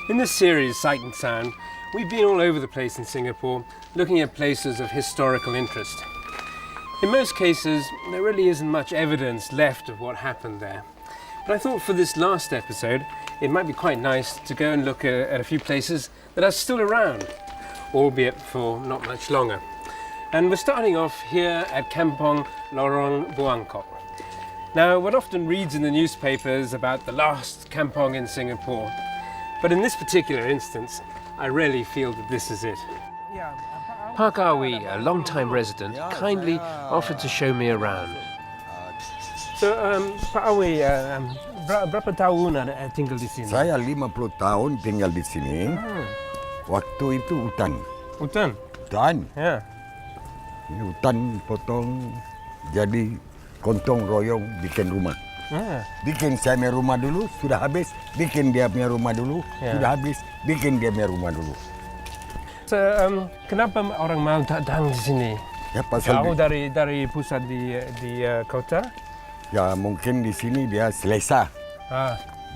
In this series, Sight and Sound, we've been all over the place in Singapore, looking at places of historical interest. In most cases, there really isn't much evidence left of what happened there. But I thought for this last episode, it might be quite nice to go and look at a few places that are still around, albeit for not much longer. And we're starting off here at Kampong Lorong Buangkok. Now, one often reads in the newspapers about the last kampong in Singapore, but in this particular instance, I really feel that this is it. Park Awi, a long-time resident, kindly offered to show me around. So, Pak Awi, berapa tahun ada tinggal di sini? Saya 50 tahun tinggal di sini. Waktu itu hutan. Hutan? Hutan. Ya. Ini hutan potong, jadi kontong royong bikin rumah. Bikin saya punya rumah dulu, sudah habis. Bikin dia punya rumah dulu, sudah habis. Bikin dia punya rumah dulu. So, kenapa orang mau datang di sini? Ya, pasal jauh dari pusat di kota? Ya, mungkin di sini dia selesa.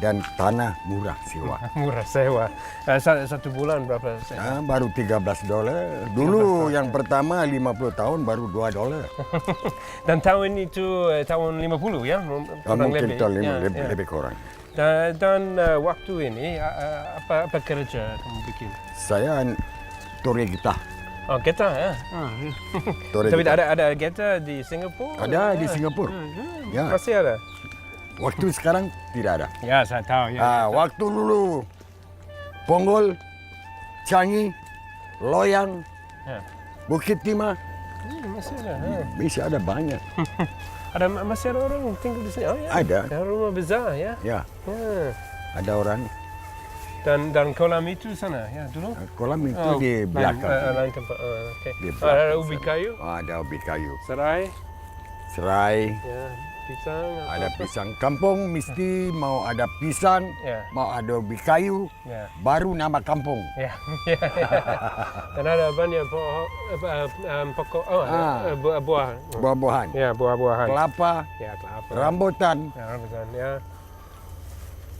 Dan tanah murah sewa. Murah sewa. Satu bulan berapa? Baru $13. Dulu yang pertama 50 tahun baru $2. Dan tahun itu tahun 50 ya? Mungkin tahun lebih kurang. Dan waktu ini apa kerja kamu bikin? Saya tore gitar. Oh, gitar ya? Tapi ada gitar di Singapura? Ada di Singapura. Ya. Masih ada? Waktu sekarang tidak ada. Ya, saya tahu. Ya, waktu dulu Ponggol, Changi, Loyang, Bukit Timah. Masih ada. Masih ada banyak. Masih ada orang tinggal di sini? Oh, ya. Ada. Rumah besar ya? Ya. Ada orang. Dan kolam itu sana ya dulu? Kolam itu di belakang. Lain tempat. Okay. Ada ubi kayu? Ada ubi kayu. Serai. Ya. Pisang. Ada pisang. Kampung mesti mau ada pisang, mau ada ubi kayu, baru nama kampung. Ya. Dan ada banyak pokok buah-buahan. Ya, buah-buahan. Kelapa. Ya, kelapa. Rambutan. Ya, rambutan.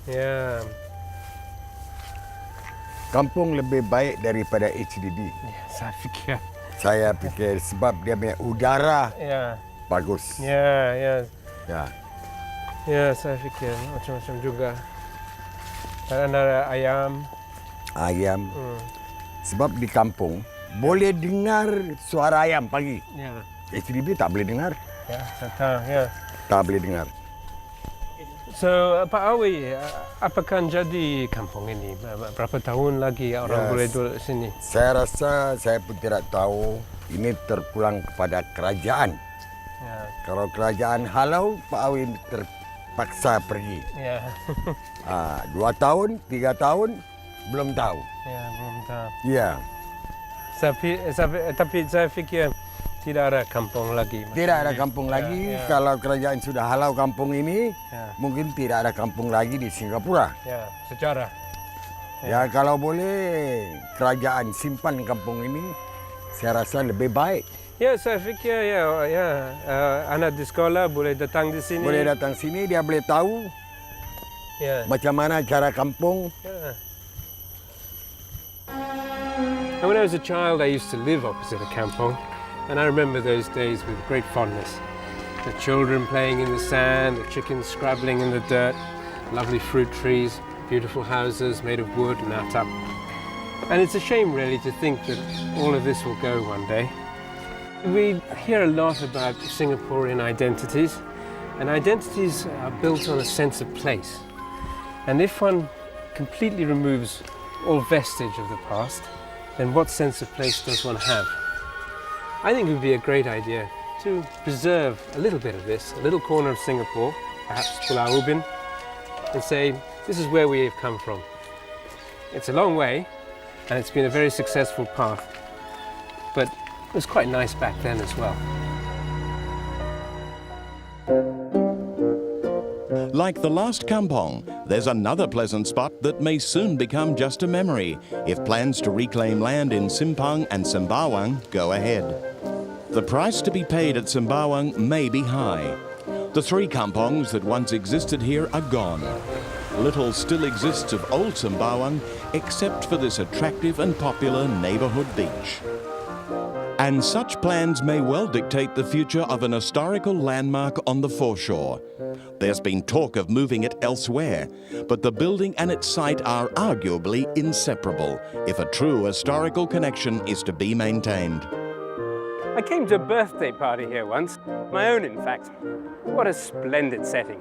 Ya. Kampung lebih baik daripada HDB. Ya, saya pikir sebab dia punya udara bagus. Ya. Ya, saya fikir macam-macam juga. Dan ada ayam. Sebab di kampung boleh dengar suara ayam pagi. Ya. HDB tak boleh dengar. Ya, saya tahu. Ya. Tak boleh dengar. So, Pak Awi, apakah jadi kampung ini? Berapa tahun lagi orang boleh duduk di sini? Saya rasa saya pun tidak tahu. Ini terpulang kepada kerajaan. Ya. Kalau kerajaan halau, Pak Awi terpaksa pergi. Ya. 2 tahun, 3 tahun, belum tahu. Ya, belum tahu. Ya. Tapi saya fikir tidak ada kampung lagi. Tidak ada kampung lagi. Kalau kerajaan sudah halau kampung ini, mungkin tidak ada kampung lagi di Singapura. Ya, sejarah. Ya, kalau boleh kerajaan simpan kampung ini, saya rasa lebih baik. Ya, saya fikir anak di sekolah boleh datang di sini. Boleh datang sini, dia boleh tahu macam mana cara kampung. When I was a child, I used to live opposite a kampong, and I remember those days with great fondness. The children playing in the sand, the chickens scrabbling in the dirt, lovely fruit trees, beautiful houses made of wood and atap. And it's a shame really to think that all of this will go one day. We hear a lot about Singaporean identities, and identities are built on a sense of place. And if one completely removes all vestige of the past, then what sense of place does one have? I think it would be a great idea to preserve a little bit of this, a little corner of Singapore, perhaps Pulau Ubin, and say, this is where we have come from. It's a long way, and it's been a very successful path, but it was quite nice back then as well. Like the last kampong, there's another pleasant spot that may soon become just a memory if plans to reclaim land in Simpang and Sembawang go ahead. The price to be paid at Sembawang may be high. The 3 kampongs that once existed here are gone. Little still exists of old Sembawang, except for this attractive and popular neighbourhood beach. And such plans may well dictate the future of an historical landmark on the foreshore. There's been talk of moving it elsewhere, but the building and its site are arguably inseparable if a true historical connection is to be maintained. I came to a birthday party here once, my own in fact. What a splendid setting.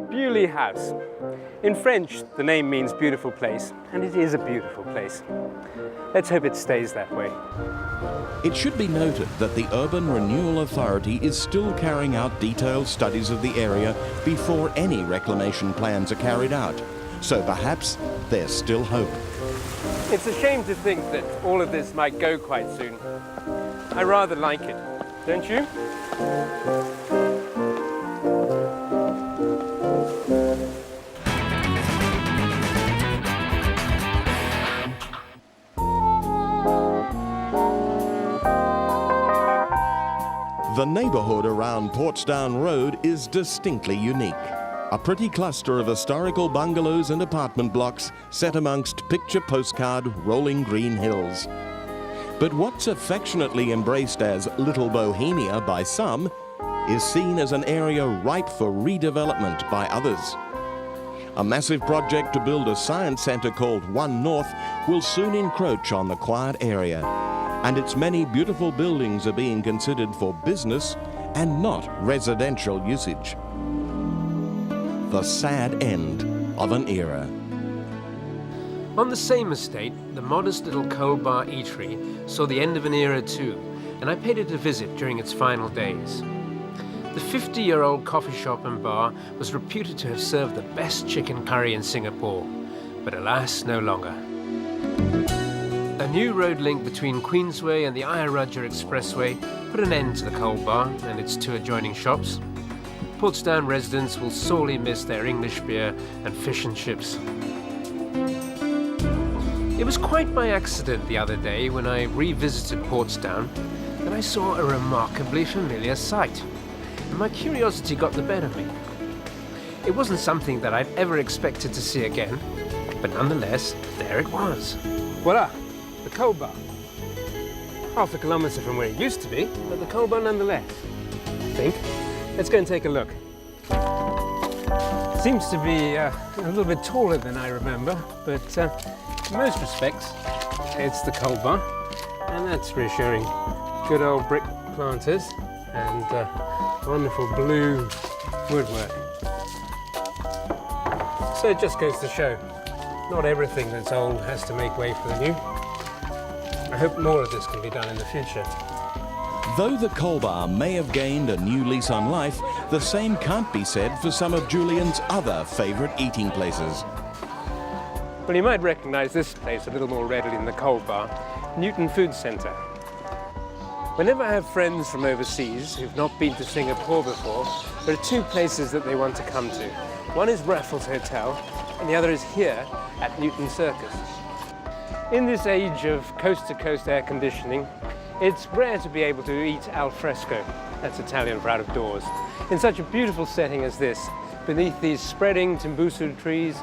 Beaulieu House. In French, the name means beautiful place, and it is a beautiful place. Let's hope it stays that way. It should be noted that the Urban Renewal Authority is still carrying out detailed studies of the area before any reclamation plans are carried out. So perhaps there's still hope. It's a shame to think that all of this might go quite soon. I rather like it, don't you? The neighbourhood around Portsdown Road is distinctly unique. A pretty cluster of historical bungalows and apartment blocks set amongst picture postcard rolling green hills. But what's affectionately embraced as Little Bohemia by some is seen as an area ripe for redevelopment by others. A massive project to build a science centre called One North will soon encroach on the quiet area, and its many beautiful buildings are being considered for business and not residential usage. The sad end of an era. On the same estate, the modest little coal bar eatery saw the end of an era too, and I paid it a visit during its final days. The 50-year-old coffee shop and bar was reputed to have served the best chicken curry in Singapore, but alas, no longer. A new road link between Queensway and the Ayar Rajah Expressway put an end to the coal bar and its two adjoining shops. Portsdown residents will sorely miss their English beer and fish and chips. It was quite by accident the other day when I revisited Portsdown that I saw a remarkably familiar sight, and my curiosity got the better of me. It wasn't something that I'd ever expected to see again, but nonetheless, there it was. Voila, the coal bar. Half a kilometre from where it used to be, but the coal bar nonetheless, I think. Let's go and take a look. Seems to be a little bit taller than I remember, but in most respects, it's the coal bar, and that's reassuring. Good old brick planters and wonderful blue woodwork. So it just goes to show, not everything that's old has to make way for the new. I hope more of this can be done in the future. Though the coal bar may have gained a new lease on life, the same can't be said for some of Julian's other favourite eating places. Well, you might recognise this place a little more readily than the coal bar, Newton Food Centre. Whenever I have friends from overseas who've not been to Singapore before, there are two places that they want to come to. One is Raffles Hotel, and the other is here at Newton Circus. In this age of coast-to-coast air conditioning, it's rare to be able to eat al fresco, that's Italian for out of doors, in such a beautiful setting as this, beneath these spreading Timbusu trees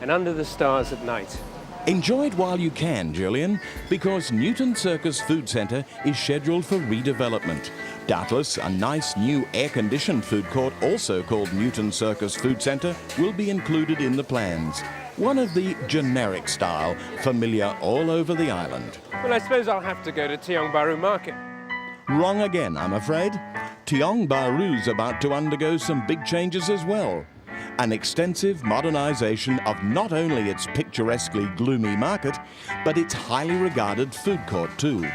and under the stars at night. Enjoy it while you can, Julian, because Newton Circus Food Centre is scheduled for redevelopment. Doubtless, a nice new air-conditioned food court, also called Newton Circus Food Centre, will be included in the plans. One of the generic style, familiar all over the island. Well, I suppose I'll have to go to Tiong Bahru Market. Wrong again, I'm afraid. Tiong Bahru's about to undergo some big changes as well. An extensive modernisation of not only its picturesquely gloomy market, but its highly regarded food court too.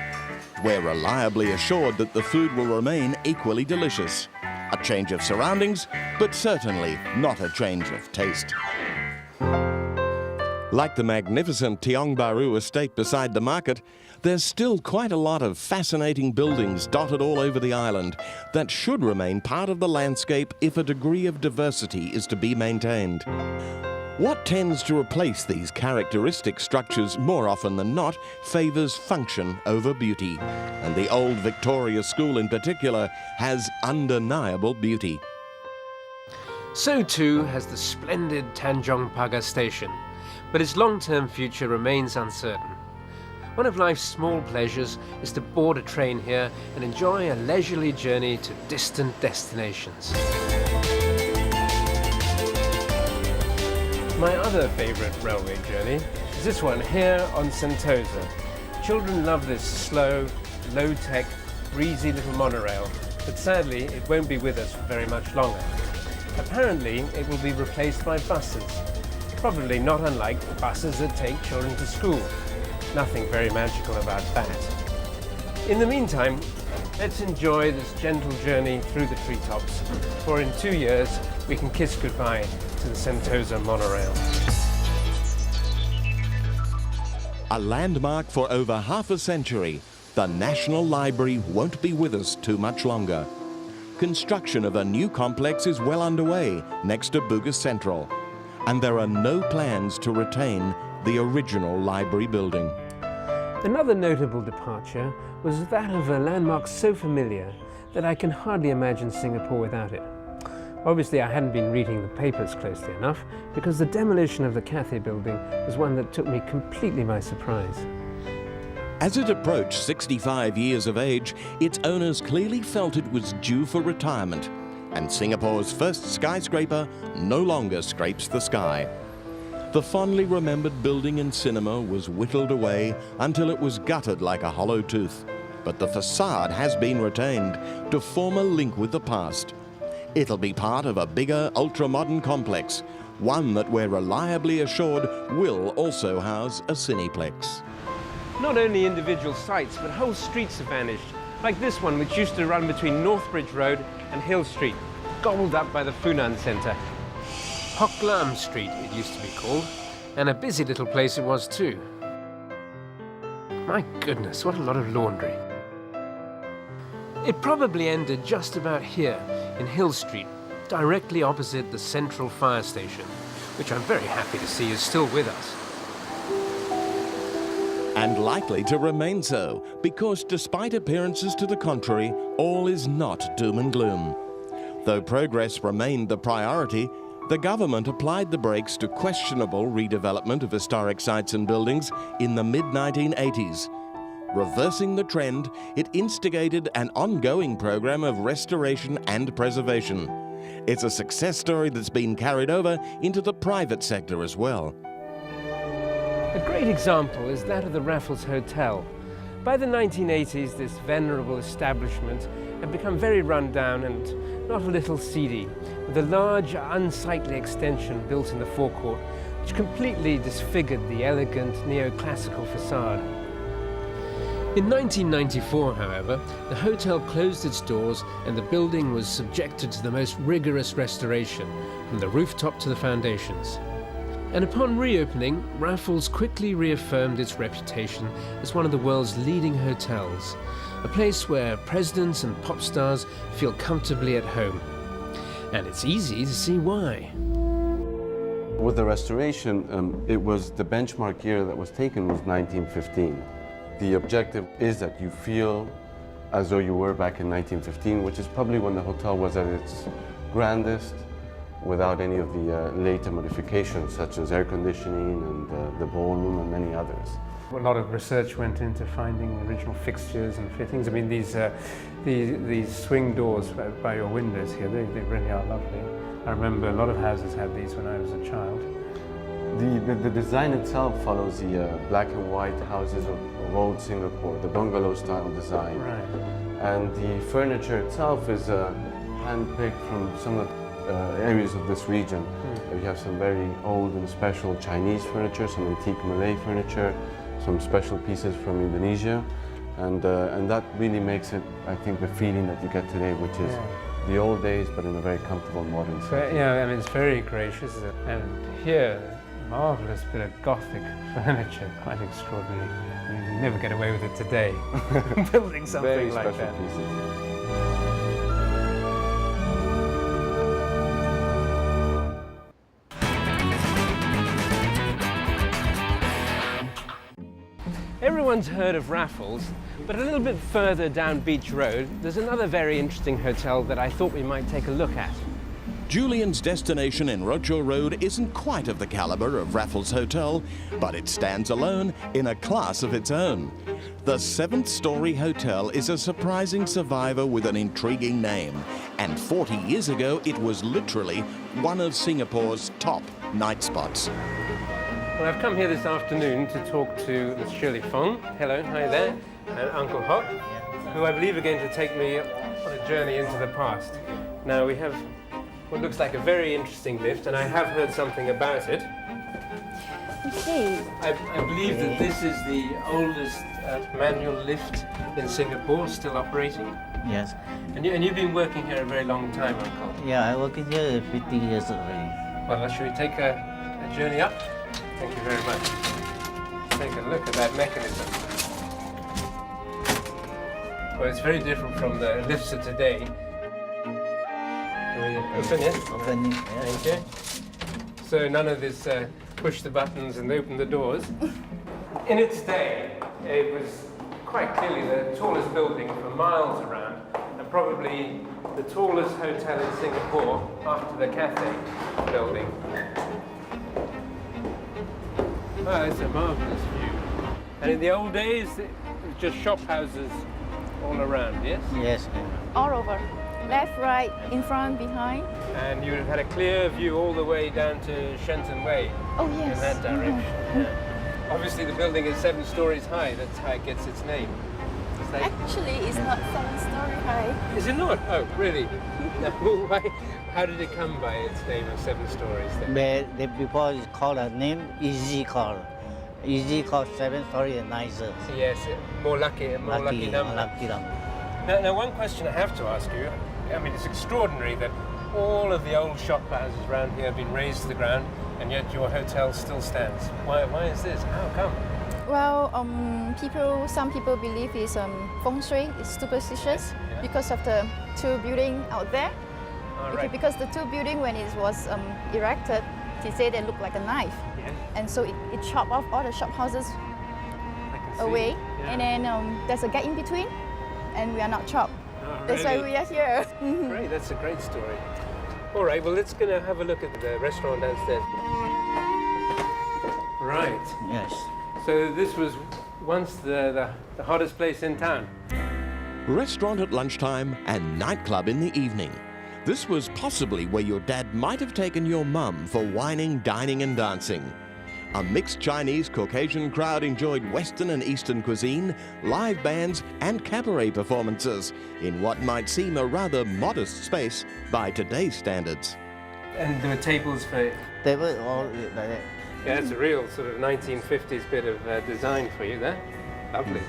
We're reliably assured that the food will remain equally delicious. A change of surroundings, but certainly not a change of taste. Like the magnificent Tiong Bahru estate beside the market, there's still quite a lot of fascinating buildings dotted all over the island that should remain part of the landscape if a degree of diversity is to be maintained. What tends to replace these characteristic structures more often than not favours function over beauty, and the old Victoria School in particular has undeniable beauty. So too has the splendid Tanjong Pagar station, but its long-term future remains uncertain. One of life's small pleasures is to board a train here and enjoy a leisurely journey to distant destinations. My other favourite railway journey is this one here on Sentosa. Children love this slow, low-tech, breezy little monorail, but sadly it won't be with us for very much longer. Apparently it will be replaced by buses, probably not unlike the buses that take children to school. Nothing very magical about that. In the meantime, let's enjoy this gentle journey through the treetops, for in 2 years we can kiss goodbye to the Sentosa monorail. A landmark for over half a century, the National Library won't be with us too much longer. Construction of a new complex is well underway next to Bugis Central, and there are no plans to retain the original library building. Another notable departure was that of a landmark so familiar that I can hardly imagine Singapore without it. Obviously, I hadn't been reading the papers closely enough, because the demolition of the Cathay building was one that took me completely by surprise. As it approached 65 years of age, its owners clearly felt it was due for retirement, and Singapore's first skyscraper no longer scrapes the sky. The fondly remembered building and cinema was whittled away until it was gutted like a hollow tooth, but the facade has been retained to form a link with the past. It'll be part of a bigger, ultra-modern complex, one that we're reliably assured will also house a Cineplex. Not only individual sites, but whole streets have vanished, like this one which used to run between Northbridge Road and Hill Street, gobbled up by the Funan Centre. Hock Lam Street it used to be called, and a busy little place it was too. My goodness, what a lot of laundry. It probably ended just about here in Hill Street, directly opposite the central fire station, which I'm very happy to see is still with us. And likely to remain so, because despite appearances to the contrary, all is not doom and gloom. Though progress remained the priority, the government applied the brakes to questionable redevelopment of historic sites and buildings in the mid-1980s. Reversing the trend, it instigated an ongoing program of restoration and preservation. It's a success story that's been carried over into the private sector as well. A great example is that of the Raffles Hotel. By the 1980s, this venerable establishment had become very run down and not a little seedy, with a large, unsightly extension built in the forecourt, which completely disfigured the elegant neoclassical facade. In 1994, however, the hotel closed its doors and the building was subjected to the most rigorous restoration, from the rooftop to the foundations. And upon reopening, Raffles quickly reaffirmed its reputation as one of the world's leading hotels, a place where presidents and pop stars feel comfortably at home. And it's easy to see why. With the restoration, it was the benchmark year that was taken was 1915. The objective is that you feel as though you were back in 1915, which is probably when the hotel was at its grandest, without any of the later modifications, such as air conditioning and the ballroom and many others. A lot of research went into finding the original fixtures and fittings. I mean, these swing doors by your windows here, they really are lovely. I remember a lot of houses had these when I was a child. The design itself follows the black and white houses of old Singapore, the bungalow style design. Right. And the furniture itself is hand-picked from some of the areas of this region. You have some very old and special Chinese furniture, some antique Malay furniture, some special pieces from Indonesia, and that really makes it, I think, the feeling that you get today, which is the old days, but in a very comfortable modern setting. Yeah, I mean, it's very gracious, and here, marvelous bit of Gothic furniture, quite extraordinary. I mean, you never get away with it today, building something very like special that. pieces. Everyone's heard of Raffles, but a little bit further down Beach Road, there's another very interesting hotel that I thought we might take a look at. Julian's destination in Rochor Road isn't quite of the calibre of Raffles Hotel, but it stands alone in a class of its own. The 7th-storey hotel is a surprising survivor with an intriguing name, and 40 years ago it was literally one of Singapore's top night spots. Well, I've come here this afternoon to talk to Miss Shirley Fong. Hello, hi there. And Uncle Hock, who I believe are going to take me on a journey into the past. Now, we have what looks like a very interesting lift, and I have heard something about it. Okay. I believe that this is the oldest manual lift in Singapore, still operating. Yes. And you've been working here a very long time, Uncle. Yeah, I work in here 50 years already. Well, shall we take a journey up? Thank you very much. Take a look at that mechanism. Well, it's very different from the lifts of today. Can we open it? Open, yes. Thank you. So none of this push the buttons and open the doors. In its day, it was quite clearly the tallest building for miles around, and probably the tallest hotel in Singapore after the Cathay building. Oh, it's a marvellous view. And in the old days, it was just shop houses all around, yes? Yes. All over. Left, right, in front, behind. And you have had a clear view all the way down to Shenton Way. Oh, yes. In that direction. Yeah. Obviously, the building is 7 stories high. That's how it gets its name. It's like, Actually, it's not 7-story high. is it not? Oh, really? No, why? How did it come by its name of 7 stories then? Before it's called a name, Easy Call. Easy Call 7-story and nicer. Yes, more lucky number. Lucky number. Now, one question I have to ask you. I mean, it's extraordinary that all of the old shop houses around here have been razed to the ground, and yet your hotel still stands. Why is this? How come? Well, some people believe it's feng shui, it's superstitious, Yeah. because of the 2 buildings out there. All right. Because the 2 buildings, when it was erected, they say they look like a knife. Yes, And so it chopped off all the shop houses I can see. away, Yeah. and then there's a gap in between, and we are not chopped. Oh, That's why really? we are here. Great, that's a great story. All right, well, let's go have a look at the restaurant downstairs. Right, Yes. so this was once the hottest place in town. Restaurant at lunchtime and nightclub in the evening. This was possibly where your dad might have taken your mum for wining, dining and dancing. A mixed Chinese Caucasian crowd enjoyed Western and Eastern cuisine, live bands and cabaret performances in what might seem a rather modest space by today's standards. And there were tables for, They were all like that. yeah, it's a real sort of 1950s bit of design for you there. Lovely.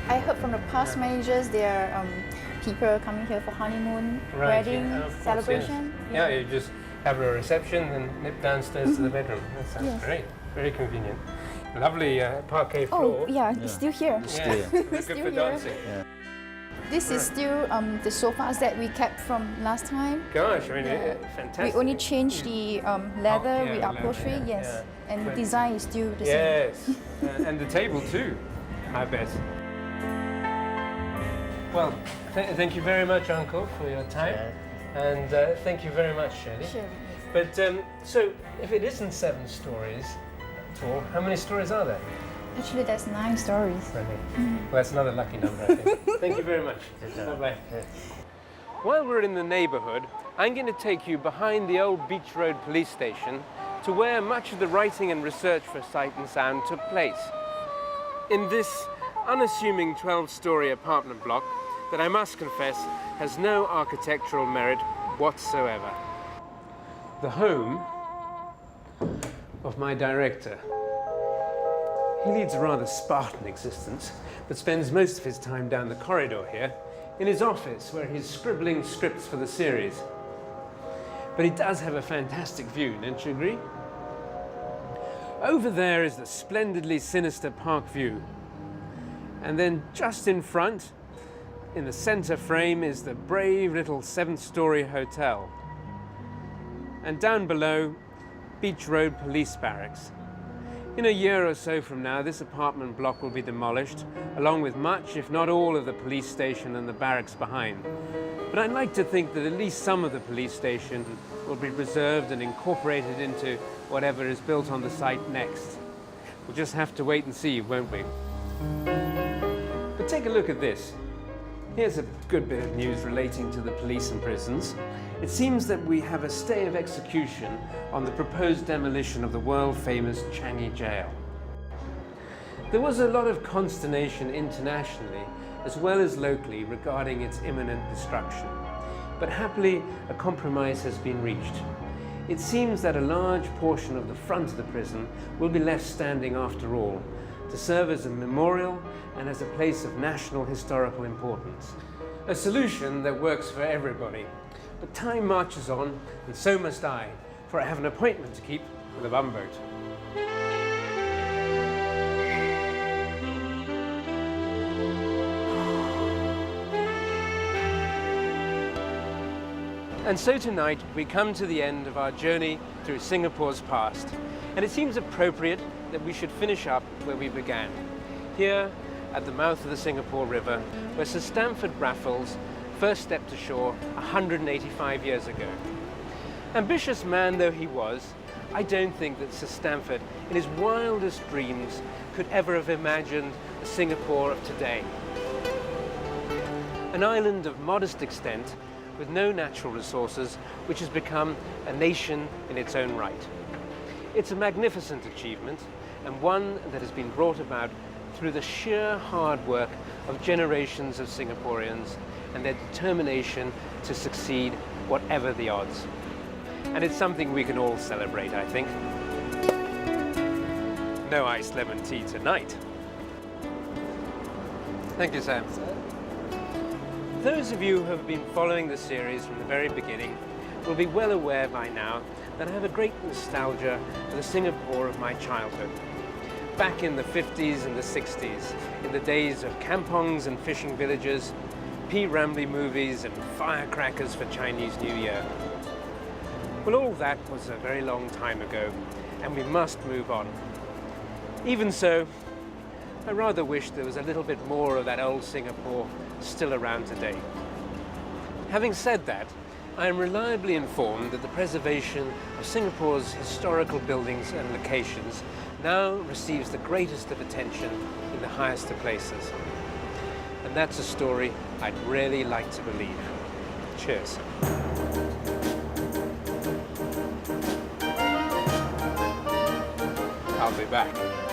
I heard from the past managers there are people coming here for honeymoon, wedding, yeah, of course, celebration. Yes. Yeah, you just have a reception and nip downstairs to the bedroom. That sounds Yes. great. Very convenient. Lovely parquet floor. Oh, yeah, it's still here. Yeah, good Still for here. dancing. This is still the sofas that we kept from last time. Gosh, I mean, Yeah. fantastic. We only changed the leather yeah, with leather, upholstery, yeah, yes. yeah. And the Right. design is still the same. Yes, and the table too, I bet. Well, thank you very much, Uncle, for your time. And thank you very much, Shirley. Sure. But so, if it isn't 7 stories tall, how many stories are there? Actually, there's 9 stories. Really? Well, that's another lucky number, I think. Thank you very much. Bye-bye. While we're in the neighbourhood, I'm going to take you behind the old Beach Road police station to where much of the writing and research for Sight and Sound took place. In this unassuming 12-storey apartment block that I must confess has no architectural merit whatsoever. The home of my director. He leads a rather Spartan existence, but spends most of his time down the corridor here, in his office where he's scribbling scripts for the series. But he does have a fantastic view, don't you agree? Over there is the splendidly sinister Park View. And then just in front, in the center frame, is the brave little 7-story hotel. And down below, Beach Road Police Barracks. In a year or so from now, this apartment block will be demolished, along with much, if not all, of the police station and the barracks behind. But I'd like to think that at least some of the police station will be preserved and incorporated into whatever is built on the site next. We'll just have to wait and see, won't we? But take a look at this. Here's a good bit of news relating to the police and prisons. It seems that we have a stay of execution on the proposed demolition of the world-famous Changi Jail. There was a lot of consternation internationally as well as locally regarding its imminent destruction. But happily, a compromise has been reached. It seems that a large portion of the front of the prison will be left standing after all, to serve as a memorial and as a place of national historical importance. A solution that works for everybody. But time marches on, and so must I, for I have an appointment to keep with a bumboat. And so tonight we come to the end of our journey through Singapore's past, and it seems appropriate that we should finish up where we began, here at the mouth of the Singapore River, where Sir Stamford Raffles first stepped ashore 185 years ago. Ambitious man though he was, I don't think that Sir Stamford, in his wildest dreams, could ever have imagined the Singapore of today. An island of modest extent, with no natural resources, which has become a nation in its own right. It's a magnificent achievement, and one that has been brought about through the sheer hard work of generations of Singaporeans and their determination to succeed whatever the odds. And it's something we can all celebrate, I think. No iced lemon tea tonight. Thank you, Sam. Those of you who have been following the series from the very beginning will be well aware by now that I have a great nostalgia for the Singapore of my childhood. Back in the 50s and the 60s, in the days of kampongs and fishing villages, P. Ramlee movies and firecrackers for Chinese New Year. Well, all that was a very long time ago, and we must move on. Even so, I rather wish there was a little bit more of that old Singapore still around today. Having said that, I am reliably informed that the preservation of Singapore's historical buildings and locations now receives the greatest of attention in the highest of places. And that's a story I'd really like to believe. Cheers. I'll be back.